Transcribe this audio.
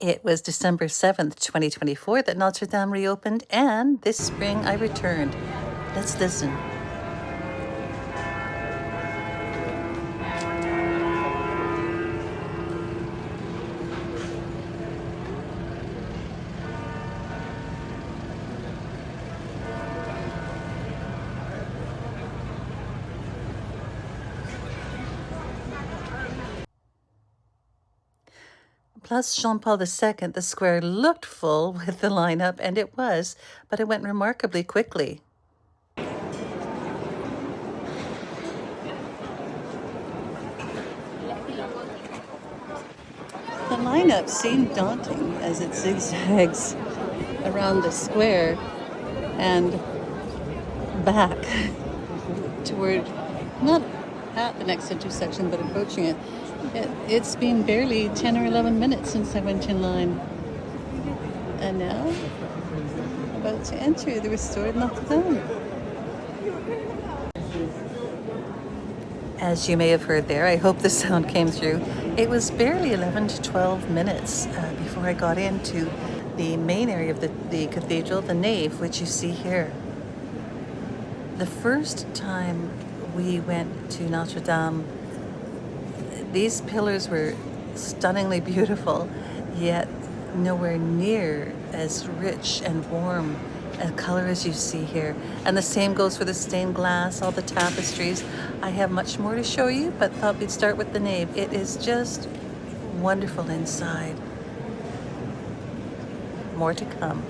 It was December 7th, 2024 that Notre Dame reopened, and this spring I returned. Let's listen. Plus Jean-Paul II, the square looked full with the lineup, and it was, but it went remarkably quickly. The lineup seemed daunting as it zigzags around the square and back toward, not at the next intersection, but approaching it. It's been barely 10 or 11 minutes since I went in line. And now, about to enter the restored Notre Dame. As you may have heard there, I hope the sound came through. It was barely 11 to 12 minutes before I got into the main area of the cathedral, the nave, which you see here. The first time we went to Notre Dame, these pillars were stunningly beautiful, yet nowhere near as rich and warm a color as you see here. And the same goes for the stained glass, all the tapestries. I have much more to show you, but thought we'd start with the nave. It is just wonderful inside. More to come.